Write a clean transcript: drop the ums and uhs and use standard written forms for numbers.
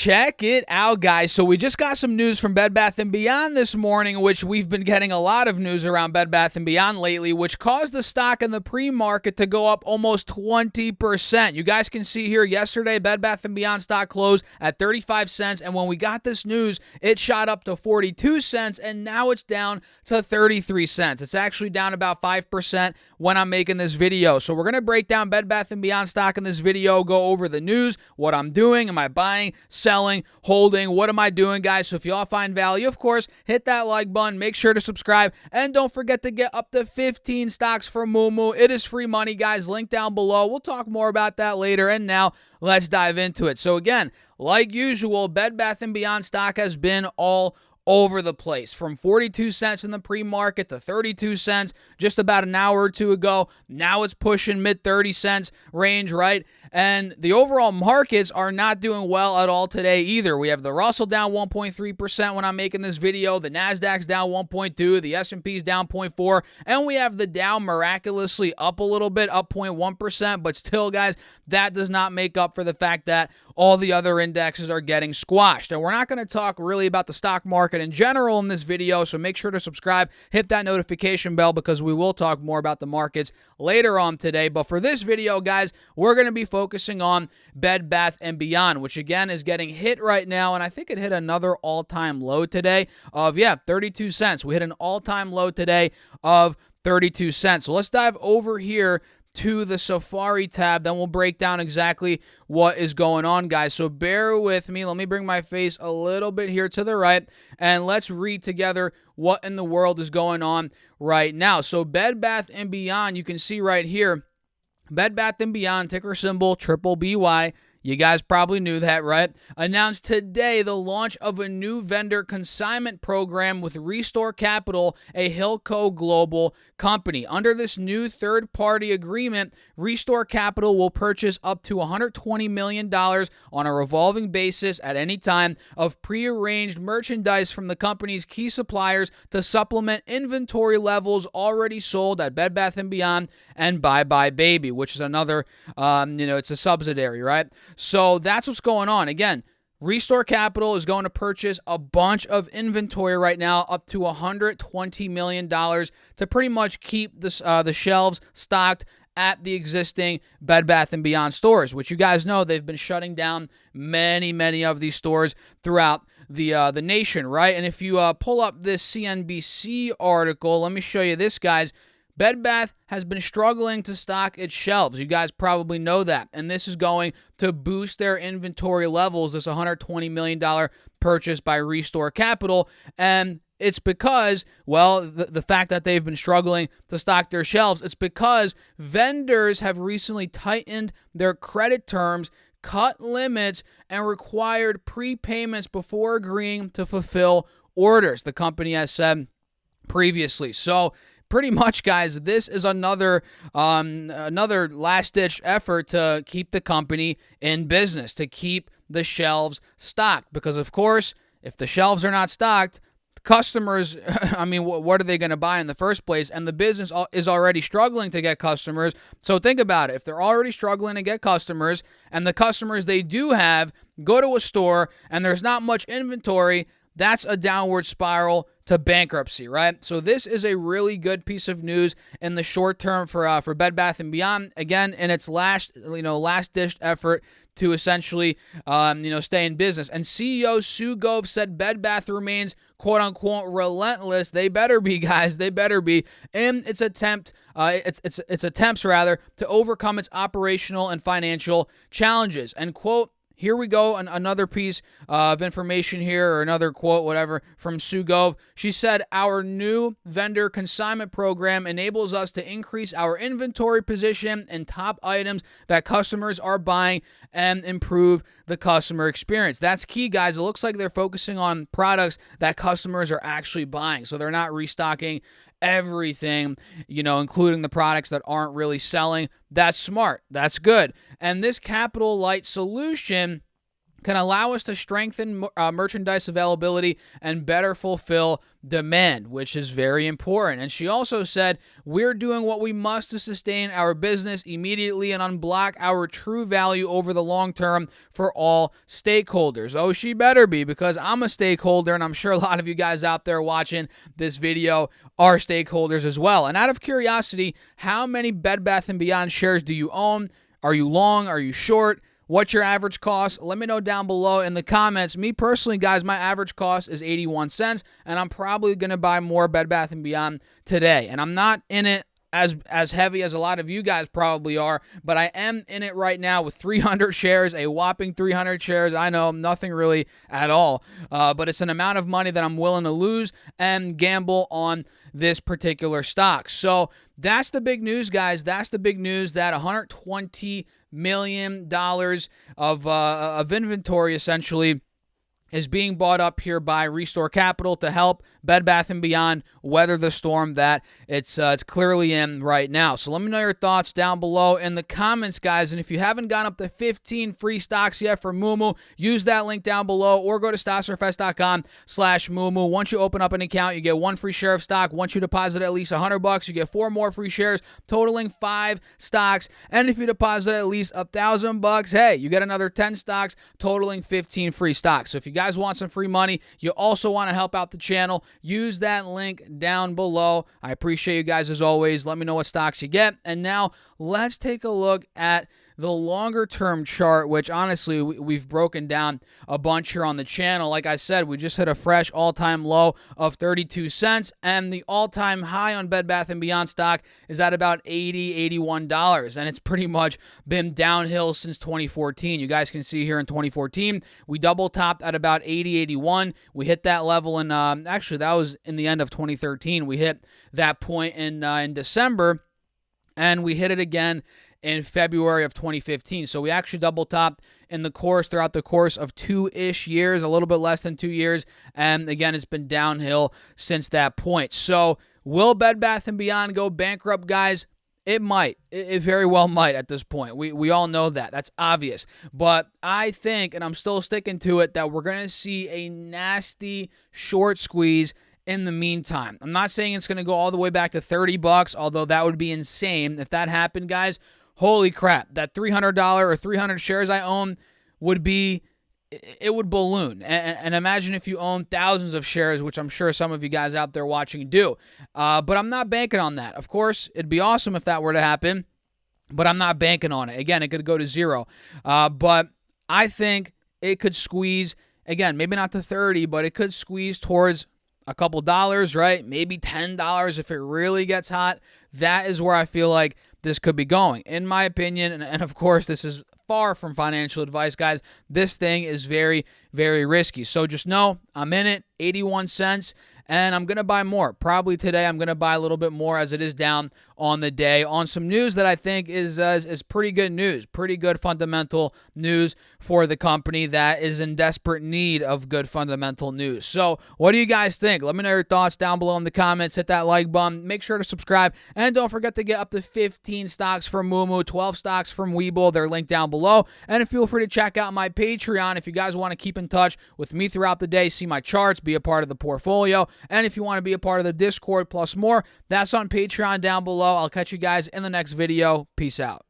Check it out, guys. So we just got some news from Bed Bath & Beyond this morning, which we've been getting a lot of news around Bed Bath & Beyond lately, which caused the stock in the pre-market to go up almost 20%. You guys can see here yesterday, Bed Bath & Beyond stock closed at 35 cents, and when we got this news, it shot up to 42 cents, and now it's down to 33 cents. It's actually down about 5% when I'm making this video. So we're going to break down Bed Bath & Beyond stock in this video, go over the news, what I'm doing, am I buying, selling, holding, what am I doing, guys? So if y'all find value, of course, hit that like button, make sure to subscribe, and don't forget to get up to 15 stocks for Moo. It is free money, guys. Link down below. We'll talk more about that later, and now let's dive into it. So again, like usual, Bed Bath & Beyond stock has been all over the place, from 42 cents in the pre-market to 32 cents just about an hour or two ago. Now it's pushing mid 30 cents range, right? And the overall markets are not doing well at all today either. We have the Russell down 1.3% when I'm making this video. The Nasdaq's down 1.2%. The S&P's down 0.4%. And we have the Dow miraculously up a little bit, up 0.1%. But still, guys, that does not make up for the fact that all the other indexes are getting squashed. And we're not going to talk really about the stock market in general in this video, so make sure to subscribe, hit that notification bell, because we will talk more about the markets later on today. But for this video, guys, we're going to be focusing on Bed Bath & Beyond, which again is getting hit right now, and I think it hit another all-time low today of, 32 cents. We hit an all-time low today of 32 cents. So let's dive over here to the Safari tab, then we'll break down exactly what is going on, guys. So bear with me. Let me bring my face a little bit here to the right, and let's read together what in the world is going on right now. So Bed Bath & Beyond, you can see right here, Bed Bath & Beyond, ticker symbol BBY. You guys probably knew that, right? Announced today the launch of a new vendor consignment program with Restore Capital, a Hilco Global company. Under this new third-party agreement, Restore Capital will purchase up to $120 million on a revolving basis at any time of prearranged merchandise from the company's key suppliers to supplement inventory levels already sold at Bed Bath & Beyond and Bbby, which is another, it's a subsidiary, right? So that's what's going on. Again, Restore Capital is going to purchase a bunch of inventory right now, up to $120 million, to pretty much keep the shelves stocked at the existing Bed Bath & Beyond stores, which you guys know they've been shutting down many of these stores throughout the nation, right? And if you pull up this CNBC article, let me show you this, guys. Bed Bath has been struggling to stock its shelves. You guys probably know that. And this is going to boost their inventory levels, this $120 million purchase by Restore Capital. And it's because, well, the fact that they've been struggling to stock their shelves, it's because vendors have recently tightened their credit terms, cut limits, and required prepayments before agreeing to fulfill orders, the company has said previously. So pretty much, guys, this is another last-ditch effort to keep the company in business, to keep the shelves stocked. Because, of course, if the shelves are not stocked, customers, I mean, what are they going to buy in the first place? And the business is already struggling to get customers. So think about it. If they're already struggling to get customers, and the customers they do have go to a store and there's not much inventory, that's a downward spiral to bankruptcy, right? So this is a really good piece of news in the short term for Bed Bath & Beyond. Again, in its last-ditch effort to essentially, stay in business. And CEO Sue Gove said Bed Bath remains, quote-unquote, relentless. They better be, guys. They better be in its attempts to overcome its operational and financial challenges. And, quote, here we go, another piece of information here, or another quote, whatever, from Sue Gove. She said, our new vendor consignment program enables us to increase our inventory position in top items that customers are buying and improve the customer experience. That's key, guys. It looks like they're focusing on products that customers are actually buying, so they're not restocking everything, including the products that aren't really selling. That's smart. That's good. And this capital light solution can allow us to strengthen merchandise availability and better fulfill demand, which is very important. And she also said, we're doing what we must to sustain our business immediately and unblock our true value over the long term for all stakeholders. Oh, she better be, because I'm a stakeholder, and I'm sure a lot of you guys out there watching this video are stakeholders as well. And out of curiosity, how many Bed Bath & Beyond shares do you own? Are you long? Are you short? What's your average cost? Let me know down below in the comments. Me personally, guys, my average cost is 81 cents, and I'm probably going to buy more Bed Bath & Beyond today. And I'm not in it as heavy as a lot of you guys probably are, but I am in it right now with 300 shares, a whopping 300 shares. I know, nothing really at all, but it's an amount of money that I'm willing to lose and gamble on this particular stock. So that's the big news, guys. That's the big news, that $120 million of inventory essentially is being bought up here by Restore Capital to help Bed Bath & Beyond weather the storm that it's clearly in right now. So let me know your thoughts down below in the comments, guys. And if you haven't gone up to 15 free stocks yet for Moo, use that link down below, or go to StasOrFest.com/Moo. Once you open up an account, you get 1 free share of stock. Once you deposit at least $100, you get 4 more free shares, totaling 5 stocks. And if you deposit at least $1,000, hey, you get another 10 stocks, totaling 15 free stocks. So if you guys want some free money, you also want to help out the channel, use that link down below. I appreciate you guys as always. Let me know what stocks you get. And now let's take a look at the longer term chart, which honestly we've broken down a bunch here on the channel. Like I said, we just hit a fresh all-time low of 32 cents, and the all-time high on Bed Bath & Beyond stock is at about $80, $81, and it's pretty much been downhill since 2014. You guys can see here in 2014, we double topped at about 80, 81. We hit that level in, actually that was in the end of 2013. We hit that point in December, and we hit it again in February of 2015. So we actually double topped throughout the course of 2-ish years, a little bit less than 2 years. And again, it's been downhill since that point. So will Bed Bath & Beyond go bankrupt, guys? It might. It very well might at this point. We all know that. That's obvious. But I think, and I'm still sticking to it, that we're going to see a nasty short squeeze in the meantime. I'm not saying it's going to go all the way back to $30, although that would be insane. If that happened, guys, holy crap, that $300 or 300 shares I own would be, it would balloon. And imagine if you own thousands of shares, which I'm sure some of you guys out there watching do. But I'm not banking on that. Of course, it'd be awesome if that were to happen, but I'm not banking on it. Again, it could go to zero. But I think it could squeeze, again, maybe not to 30, but it could squeeze towards a couple dollars, right? Maybe $10 if it really gets hot. That is where I feel like this could be going, in my opinion. And of course, this is far from financial advice, guys. This thing is very, very risky. So just know I'm in it, 81 cents. And I'm going to buy more. Probably today I'm going to buy a little bit more as it is down on the day on some news that I think is pretty good news. Pretty good fundamental news for the company that is in desperate need of good fundamental news. So what do you guys think? Let me know your thoughts down below in the comments. Hit that like button. Make sure to subscribe. And don't forget to get up to 15 stocks from Moo, 12 stocks from Webull. They're linked down below. And feel free to check out my Patreon if you guys want to keep in touch with me throughout the day, see my charts, be a part of the portfolio. And if you want to be a part of the Discord plus more, that's on Patreon down below. I'll catch you guys in the next video. Peace out.